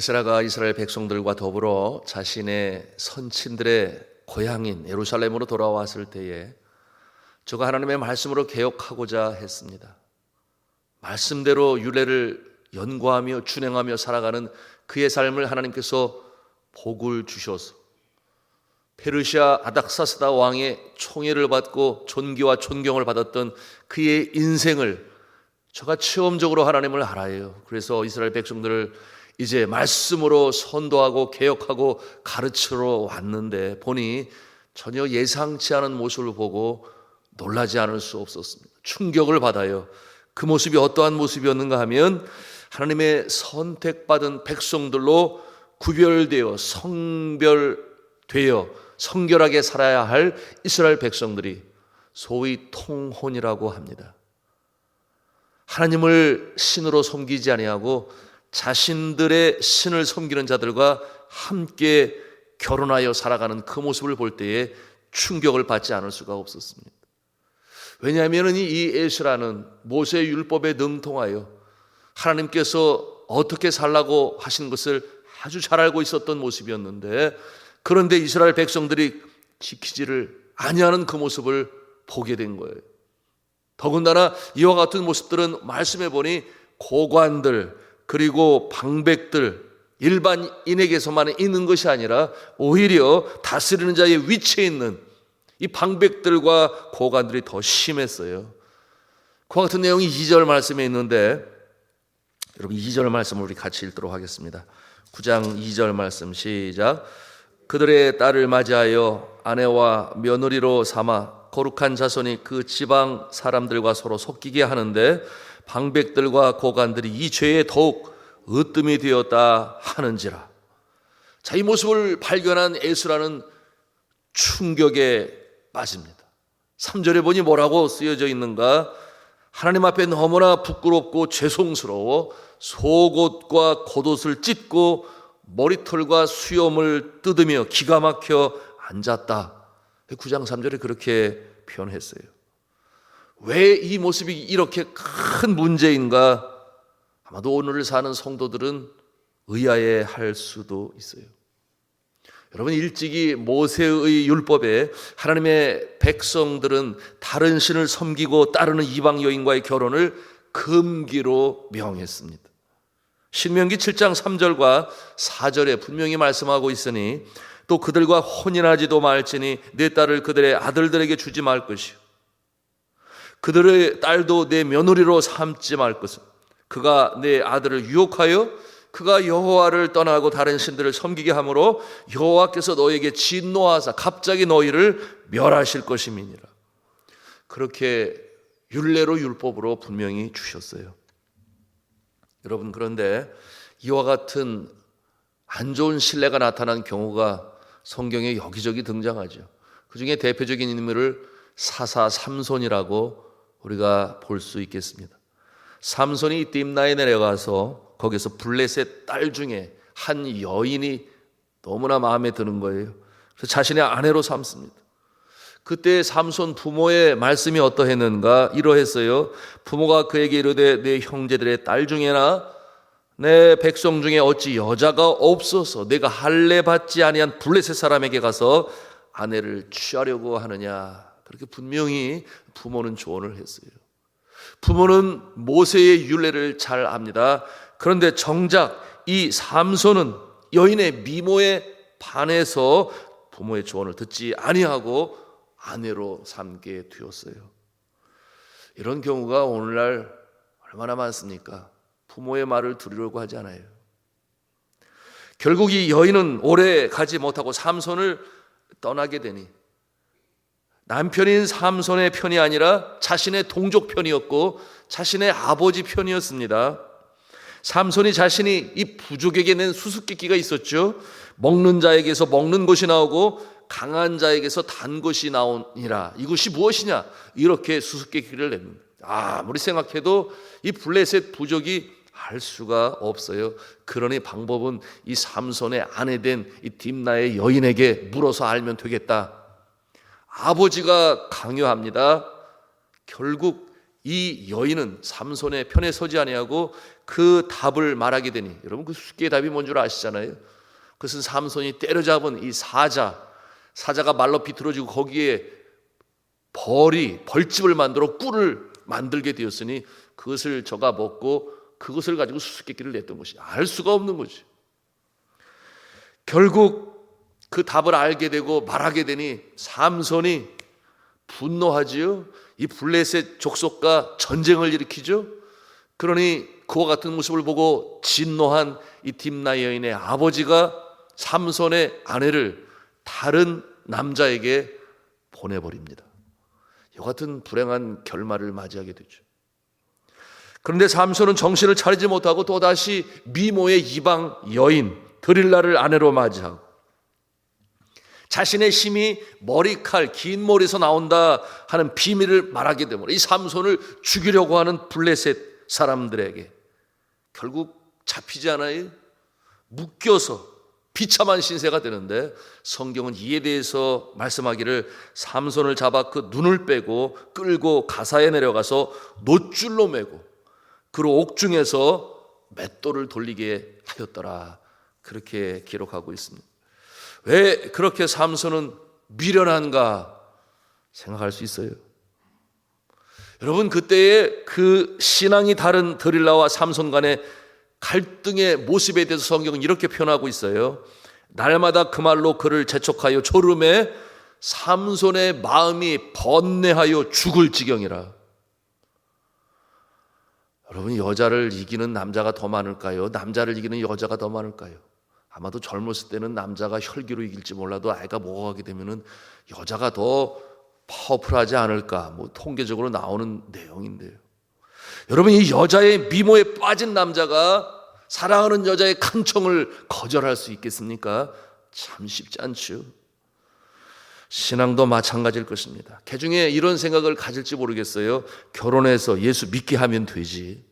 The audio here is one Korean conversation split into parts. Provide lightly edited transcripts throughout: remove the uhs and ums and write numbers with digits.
에스라가 이스라엘 백성들과 더불어 자신의 선친들의 고향인 예루살렘으로 돌아왔을 때에 저가 하나님의 말씀으로 개혁하고자 했습니다. 말씀대로 율례를 연구하며 준행하며 살아가는 그의 삶을 하나님께서 복을 주셔서 페르시아 아닥사스다 왕의 총애를 받고 존귀와 존경을 받았던 그의 인생을 저가 체험적으로 하나님을 알아요. 그래서 이스라엘 백성들을 이제 말씀으로 선도하고 개혁하고 가르치러 왔는데 보니 전혀 예상치 않은 모습을 보고 놀라지 않을 수 없었습니다. 충격을 받아요. 그 모습이 어떠한 모습이었는가 하면 하나님의 선택받은 백성들로 구별되어 성별되어 성결하게 살아야 할 이스라엘 백성들이 소위 통혼이라고 합니다. 하나님을 신으로 섬기지 아니하고 자신들의 신을 섬기는 자들과 함께 결혼하여 살아가는 그 모습을 볼 때에 충격을 받지 않을 수가 없었습니다. 왜냐하면 이 에스라는 모세의 율법에 능통하여 하나님께서 어떻게 살라고 하신 것을 아주 잘 알고 있었던 모습이었는데, 그런데 이스라엘 백성들이 지키지를 아니하는 그 모습을 보게 된 거예요. 더군다나 이와 같은 모습들은 말씀해 보니 고관들 그리고 방백들 일반인에게서만 있는 것이 아니라 오히려 다스리는 자의 위치에 있는 이 방백들과 고관들이 더 심했어요. 그와 같은 내용이 2절 말씀에 있는데 여러분 2절 말씀을 우리 같이 읽도록 하겠습니다. 9장 2절 말씀 시작. 그들의 딸을 맞이하여 아내와 며느리로 삼아 거룩한 자손이 그 지방 사람들과 서로 섞이게 하는데 방백들과 고관들이 이 죄에 더욱 으뜸이 되었다 하는지라. 자, 이 모습을 발견한 에스라는 충격에 빠집니다. 3절에 보니 뭐라고 쓰여져 있는가? 하나님 앞에 너무나 부끄럽고 죄송스러워 속옷과 겉옷을 찢고 머리털과 수염을 뜯으며 기가 막혀 앉았다. 9장 3절에 그렇게 표현했어요. 왜 이 모습이 이렇게 큰 문제인가? 아마도 오늘 사는 성도들은 의아해 할 수도 있어요. 여러분, 일찍이 모세의 율법에 하나님의 백성들은 다른 신을 섬기고 따르는 이방 여인과의 결혼을 금기로 명했습니다. 신명기 7장 3절과 4절에 분명히 말씀하고 있으니 또 그들과 혼인하지도 말지니 내 딸을 그들의 아들들에게 주지 말 것이요 그들의 딸도 내 며느리로 삼지 말 것은 그가 내 아들을 유혹하여 그가 여호와를 떠나고 다른 신들을 섬기게 하므로 여호와께서 너에게 진노하사 갑자기 너희를 멸하실 것임이니라. 그렇게 율례로 율법으로 분명히 주셨어요. 여러분, 그런데 이와 같은 안 좋은 신뢰가 나타난 경우가 성경에 여기저기 등장하죠. 그 중에 대표적인 인물을 사사 삼손이라고 우리가 볼 수 있겠습니다. 삼손이 딥나에 내려가서 거기서 블레셋 딸 중에 한 여인이 너무나 마음에 드는 거예요. 그래서 자신의 아내로 삼습니다. 그때 삼손 부모의 말씀이 어떠했는가? 이러했어요. 부모가 그에게 이르되 내 형제들의 딸 중에나 내 백성 중에 어찌 여자가 없어서 내가 할례 받지 아니한 블레셋 사람에게 가서 아내를 취하려고 하느냐? 그렇게 분명히 부모는 조언을 했어요. 부모는 모세의 율례를 잘 압니다. 그런데 정작 이 삼손은 여인의 미모에 반해서 부모의 조언을 듣지 아니하고 아내로 삼게 되었어요. 이런 경우가 오늘날 얼마나 많습니까? 부모의 말을 들으려고 하지 않아요. 결국 이 여인은 오래 가지 못하고 삼손을 떠나게 되니 남편인 삼손의 편이 아니라 자신의 동족 편이었고 자신의 아버지 편이었습니다. 삼손이 자신이 이 부족에게 낸 수수께끼가 있었죠. 먹는 자에게서 먹는 것이 나오고 강한 자에게서 단 것이 나오니라. 이것이 무엇이냐? 이렇게 수수께끼를 냅니다. 아무리 생각해도 이 블레셋 부족이 알 수가 없어요. 그러니 방법은 이 삼손의 아내된 이 딥나의 여인에게 물어서 알면 되겠다. 아버지가 강요합니다. 결국 이 여인은 삼손의 편에 서지 아니하고 그 답을 말하게 되니, 여러분 그 수수께끼의 답이 뭔 줄 아시잖아요. 그것은 삼손이 때려잡은 이 사자가 말로 비틀어지고 거기에 벌집을 만들어 꿀을 만들게 되었으니 그것을 저가 먹고 그것을 가지고 수수께끼를 냈던 것이, 알 수가 없는 거지. 결국 그 답을 알게 되고 말하게 되니 삼손이 분노하지요. 이 블레셋 족속과 전쟁을 일으키죠. 그러니 그와 같은 모습을 보고 진노한 이 딥나 여인의 아버지가 삼손의 아내를 다른 남자에게 보내버립니다. 이와 같은 불행한 결말을 맞이하게 되죠. 그런데 삼손은 정신을 차리지 못하고 또다시 미모의 이방 여인 드릴라를 아내로 맞이하고 자신의 힘이 머리칼, 긴 머리에서 나온다 하는 비밀을 말하게 되므로 이 삼손을 죽이려고 하는 블레셋 사람들에게 결국 잡히지 않아요? 묶여서 비참한 신세가 되는데, 성경은 이에 대해서 말씀하기를 삼손을 잡아 그 눈을 빼고 끌고 가사에 내려가서 놋줄로 매고 그로 옥중에서 맷돌을 돌리게 하였더라, 그렇게 기록하고 있습니다. 왜 그렇게 삼손은 미련한가 생각할 수 있어요. 여러분, 그때의 그 신앙이 다른 드릴라와 삼손 간의 갈등의 모습에 대해서 성경은 이렇게 표현하고 있어요. 날마다 그 말로 그를 재촉하여 졸음에 삼손의 마음이 번뇌하여 죽을 지경이라. 여러분, 여자를 이기는 남자가 더 많을까요? 남자를 이기는 여자가 더 많을까요? 아마도 젊었을 때는 남자가 혈기로 이길지 몰라도 아이가 먹어가게 되면은 여자가 더 파워풀하지 않을까, 통계적으로 나오는 내용인데요. 여러분, 이 여자의 미모에 빠진 남자가 사랑하는 여자의 간청을 거절할 수 있겠습니까? 참 쉽지 않죠. 신앙도 마찬가지일 것입니다. 개중에 이런 생각을 가질지 모르겠어요. 결혼해서 예수 믿게 하면 되지.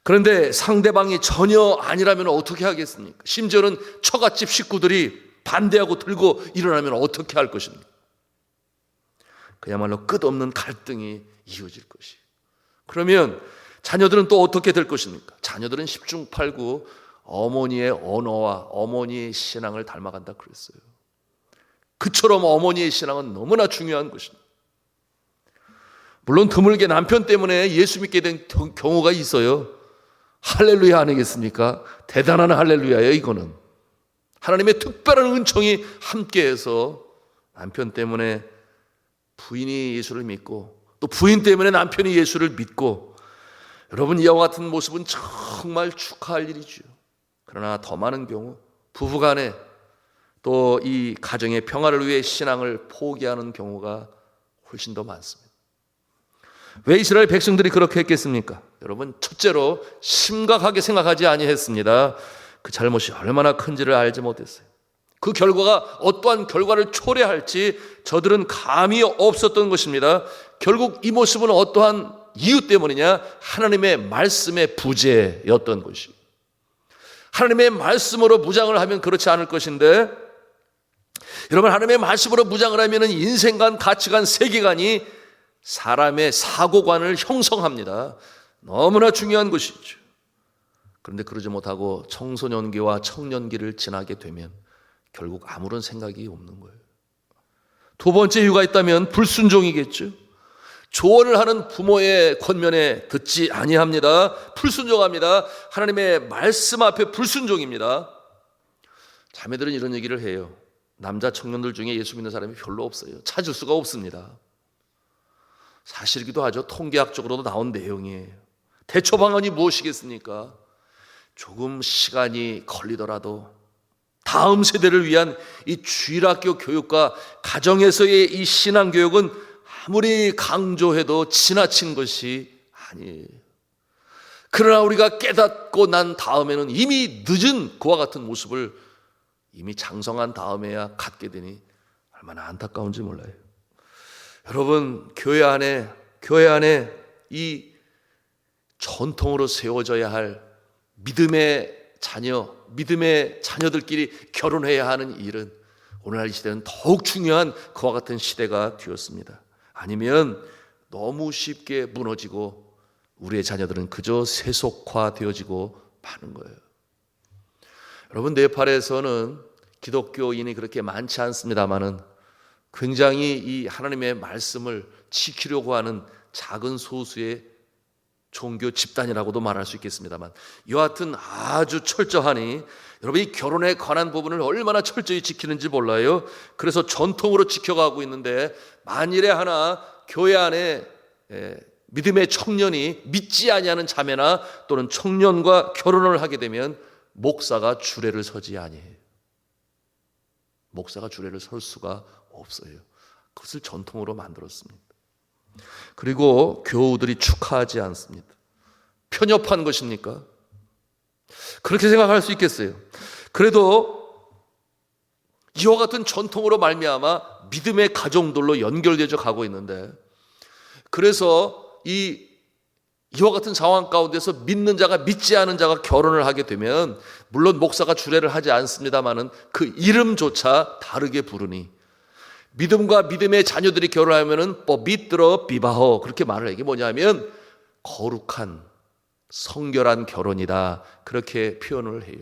그런데 상대방이 전혀 아니라면 어떻게 하겠습니까? 심지어는 처갓집 식구들이 반대하고 들고 일어나면 어떻게 할 것입니까? 그야말로 끝없는 갈등이 이어질 것이. 그러면 자녀들은 또 어떻게 될 것입니까? 자녀들은 10중 8구 어머니의 언어와 어머니의 신앙을 닮아간다 그랬어요. 그처럼 어머니의 신앙은 너무나 중요한 것입니다. 물론 드물게 남편 때문에 예수 믿게 된 경우가 있어요. 할렐루야 아니겠습니까? 대단한 할렐루야예요. 이거는 하나님의 특별한 은총이 함께해서 남편 때문에 부인이 예수를 믿고 또 부인 때문에 남편이 예수를 믿고, 여러분, 이와 같은 모습은 정말 축하할 일이죠. 그러나 더 많은 경우 부부간에 또 이 가정의 평화를 위해 신앙을 포기하는 경우가 훨씬 더 많습니다. 왜 이스라엘 백성들이 그렇게 했겠습니까? 여러분, 첫째로 심각하게 생각하지 아니했습니다. 그 잘못이 얼마나 큰지를 알지 못했어요. 그 결과가 어떠한 결과를 초래할지 저들은 감이 없었던 것입니다. 결국 이 모습은 어떠한 이유 때문이냐? 하나님의 말씀의 부재였던 것이에요. 하나님의 말씀으로 무장을 하면 그렇지 않을 것인데, 여러분, 하나님의 말씀으로 무장을 하면 인생관, 가치관, 세계관이 사람의 사고관을 형성합니다. 너무나 중요한 것이죠. 그런데 그러지 못하고 청소년기와 청년기를 지나게 되면 결국 아무런 생각이 없는 거예요. 두 번째 이유가 있다면 불순종이겠죠. 조언을 하는 부모의 권면에 듣지 아니합니다. 불순종합니다. 하나님의 말씀 앞에 불순종입니다. 자매들은 이런 얘기를 해요. 남자 청년들 중에 예수 믿는 사람이 별로 없어요. 찾을 수가 없습니다. 사실이기도 하죠. 통계학적으로도 나온 내용이에요. 대처 방안이 무엇이겠습니까? 조금 시간이 걸리더라도 다음 세대를 위한 이 주일학교 교육과 가정에서의 이 신앙교육은 아무리 강조해도 지나친 것이 아니에요. 그러나 우리가 깨닫고 난 다음에는 이미 늦은 그와 같은 모습을 이미 장성한 다음에야 갖게 되니 얼마나 안타까운지 몰라요. 여러분, 교회 안에 이 전통으로 세워져야 할 믿음의 자녀들끼리 결혼해야 하는 일은 오늘날 이 시대는 더욱 중요한 그와 같은 시대가 되었습니다. 아니면 너무 쉽게 무너지고 우리의 자녀들은 그저 세속화되어지고 마는 거예요. 여러분, 네팔에서는 기독교인이 그렇게 많지 않습니다만은 굉장히 이 하나님의 말씀을 지키려고 하는 작은 소수의 종교 집단이라고도 말할 수 있겠습니다만, 여하튼 아주 철저하니 여러분이 결혼에 관한 부분을 얼마나 철저히 지키는지 몰라요. 그래서 전통으로 지켜가고 있는데, 만일에 하나 교회 안에 믿음의 청년이 믿지 아니하는 자매나 또는 청년과 결혼을 하게 되면 목사가 주례를 서지 아니해요. 목사가 주례를 설 수가 없어요. 그것을 전통으로 만들었습니다. 그리고 교우들이 축하하지 않습니다. 편협한 것입니까? 그렇게 생각할 수 있겠어요. 그래도 이와 같은 전통으로 말미암아 믿음의 가정들로 연결되어 가고 있는데, 그래서 이와 같은 상황 가운데서 믿는 자가 믿지 않은 자가 결혼을 하게 되면, 물론 목사가 주례를 하지 않습니다마는 그 이름조차 다르게 부르니, 믿음과 믿음의 자녀들이 결혼하면은 믿들어 비바호, 그렇게 말을 해요. 이게 뭐냐면 거룩한 성결한 결혼이다, 그렇게 표현을 해요.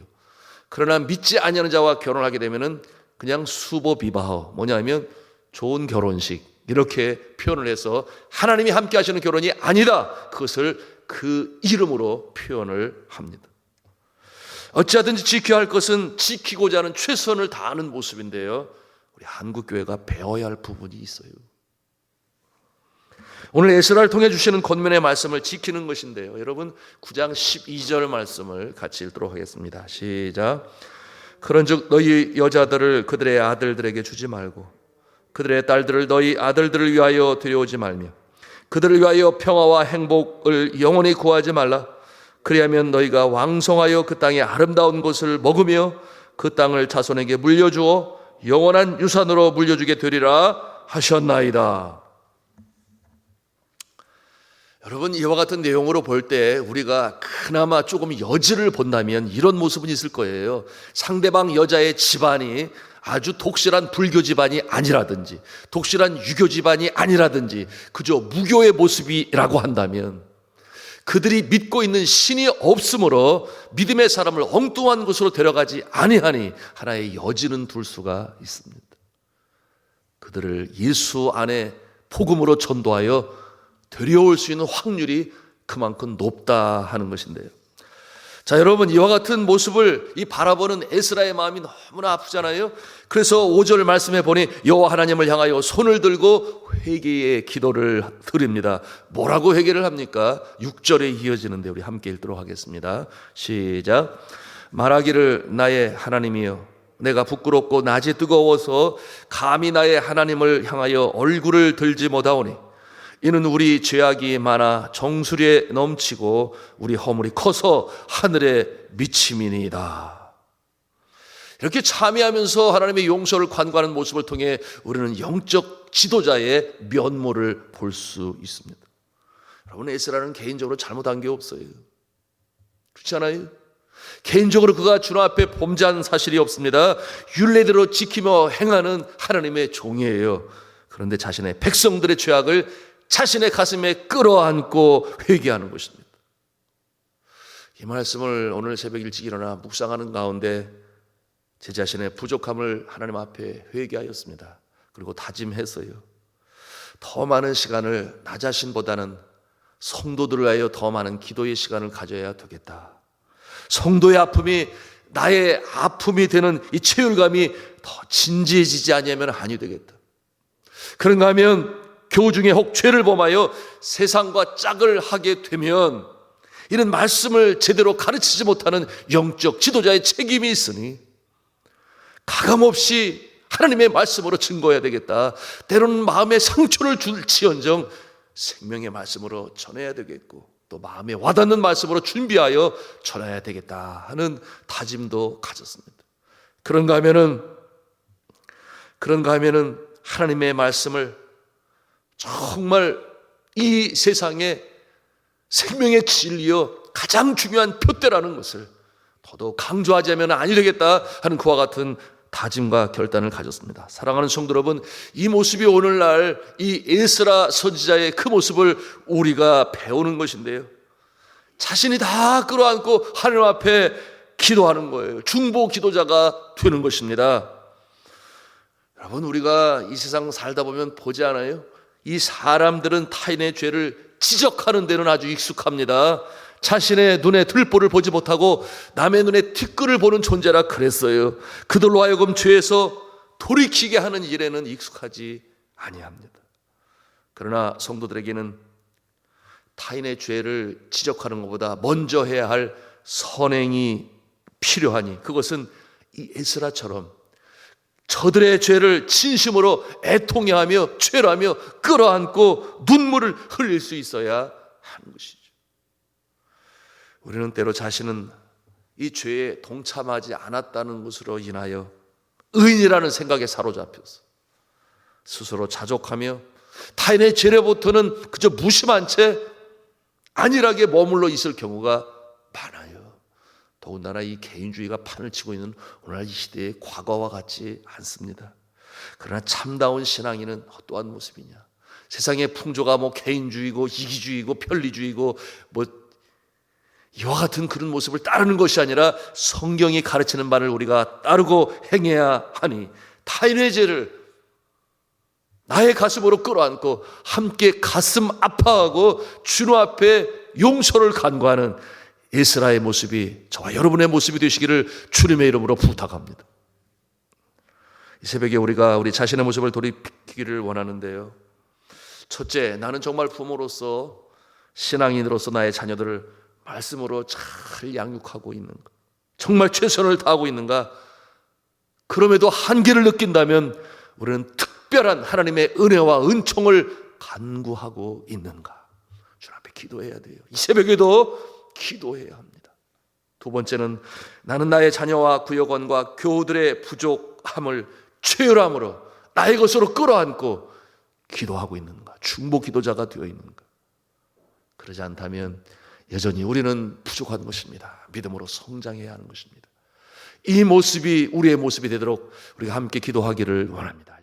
그러나 믿지 아니하는 자와 결혼하게 되면은 그냥 수보 비바호, 뭐냐면 좋은 결혼식, 이렇게 표현을 해서 하나님이 함께 하시는 결혼이 아니다, 그것을 그 이름으로 표현을 합니다. 어찌하든지 지켜야 할 것은 지키고자 하는 최선을 다하는 모습인데요, 우리 한국교회가 배워야 할 부분이 있어요. 오늘 에스라를 통해 주시는 권면의 말씀을 지키는 것인데요, 여러분 9장 12절 말씀을 같이 읽도록 하겠습니다. 시작. 그런즉 너희 여자들을 그들의 아들들에게 주지 말고 그들의 딸들을 너희 아들들을 위하여 데려오지 말며 그들을 위하여 평화와 행복을 영원히 구하지 말라. 그리하면 너희가 왕성하여 그 땅의 아름다운 것을 먹으며 그 땅을 자손에게 물려주어 영원한 유산으로 물려주게 되리라 하셨나이다. 여러분, 이와 같은 내용으로 볼 때 우리가 그나마 조금 여지를 본다면 이런 모습은 있을 거예요. 상대방 여자의 집안이 아주 독실한 불교 집안이 아니라든지 독실한 유교 집안이 아니라든지 그저 무교의 모습이라고 한다면, 그들이 믿고 있는 신이 없으므로 믿음의 사람을 엉뚱한 곳으로 데려가지 아니하니 하나의 여지는 둘 수가 있습니다. 그들을 예수 안에 복음으로 전도하여 데려올 수 있는 확률이 그만큼 높다 하는 것인데요. 자, 여러분, 이와 같은 모습을 바라보는 에스라의 마음이 너무나 아프잖아요. 그래서 5절 말씀해 보니 여호와 하나님을 향하여 손을 들고 회개의 기도를 드립니다. 뭐라고 회개를 합니까? 6절에 이어지는데 우리 함께 읽도록 하겠습니다. 시작. 말하기를 나의 하나님이여, 내가 부끄럽고 낮이 뜨거워서 감히 나의 하나님을 향하여 얼굴을 들지 못하오니 이는 우리 죄악이 많아 정수리에 넘치고 우리 허물이 커서 하늘에 미침이니이다. 이렇게 참회하면서 하나님의 용서를 간구하는 모습을 통해 우리는 영적 지도자의 면모를 볼 수 있습니다. 여러분, 에스라는 개인적으로 잘못한 게 없어요. 그렇지 않아요? 개인적으로 그가 주님 앞에 범죄한 사실이 없습니다. 율례대로 지키며 행하는 하나님의 종이에요. 그런데 자신의 백성들의 죄악을 자신의 가슴에 끌어안고 회개하는 것입니다. 이 말씀을 오늘 새벽 일찍 일어나 묵상하는 가운데 제 자신의 부족함을 하나님 앞에 회개하였습니다. 그리고 다짐했어요. 더 많은 시간을 나 자신보다는 성도들을 위하여 더 많은 기도의 시간을 가져야 되겠다. 성도의 아픔이 나의 아픔이 되는 이 체휼감이 더 진지해지지 않으면 아니 되겠다. 그런가 하면 교우 중에 혹 죄를 범하여 세상과 짝을 하게 되면 이는 말씀을 제대로 가르치지 못하는 영적 지도자의 책임이 있으니 가감없이 하나님의 말씀으로 증거해야 되겠다. 때로는 마음에 상처를 줄지언정 생명의 말씀으로 전해야 되겠고 또 마음에 와닿는 말씀으로 준비하여 전해야 되겠다 하는 다짐도 가졌습니다. 그런가 하면은 하나님의 말씀을 정말 이 세상에 생명의 진리여 가장 중요한 표대라는 것을 더더욱 강조하자면 아니 되겠다 하는 그와 같은 다짐과 결단을 가졌습니다. 사랑하는 성도 여러분, 이 모습이 오늘날 이 에스라 선지자의 그 모습을 우리가 배우는 것인데요, 자신이 다 끌어안고 하나님 앞에 기도하는 거예요. 중보 기도자가 되는 것입니다. 여러분, 우리가 이 세상 살다 보면 보지 않아요? 이 사람들은 타인의 죄를 지적하는 데는 아주 익숙합니다. 자신의 눈에 들보를 보지 못하고 남의 눈에 티끌을 보는 존재라 그랬어요. 그들로 하여금 죄에서 돌이키게 하는 일에는 익숙하지 아니합니다. 그러나 성도들에게는 타인의 죄를 지적하는 것보다 먼저 해야 할 선행이 필요하니, 그것은 이 에스라처럼 저들의 죄를 진심으로 애통해하며 죄라며 끌어안고 눈물을 흘릴 수 있어야 하는 것이죠. 우리는 때로 자신은 이 죄에 동참하지 않았다는 것으로 인하여 의인이라는 생각에 사로잡혀서 스스로 자족하며 타인의 죄로부터는 그저 무심한 채 안일하게 머물러 있을 경우가 많아요. 더군다나 이 개인주의가 판을 치고 있는 오늘날 이 시대의 과거와 같지 않습니다. 그러나 참다운 신앙인은 어떠한 모습이냐? 세상의 풍조가 개인주의고 이기주의고 편리주의고 이와 같은 그런 모습을 따르는 것이 아니라 성경이 가르치는 바를 우리가 따르고 행해야 하니, 타인의 죄를 나의 가슴으로 끌어안고 함께 가슴 아파하고 주님 앞에 용서를 간구하는 에스라의 모습이 저와 여러분의 모습이 되시기를 주님의 이름으로 부탁합니다. 이 새벽에 우리가 우리 자신의 모습을 돌이키기를 원하는데요, 첫째, 나는 정말 부모로서 신앙인으로서 나의 자녀들을 말씀으로 잘 양육하고 있는가? 정말 최선을 다하고 있는가? 그럼에도 한계를 느낀다면 우리는 특별한 하나님의 은혜와 은총을 간구하고 있는가? 주님 앞에 기도해야 돼요. 이 새벽에도 기도해야 합니다. 두 번째는 나는 나의 자녀와 구역원과 교우들의 부족함을 최열함으로 나의 것으로 끌어안고 기도하고 있는가? 중보 기도자가 되어 있는가? 그러지 않다면 여전히 우리는 부족한 것입니다. 믿음으로 성장해야 하는 것입니다. 이 모습이 우리의 모습이 되도록 우리가 함께 기도하기를 원합니다.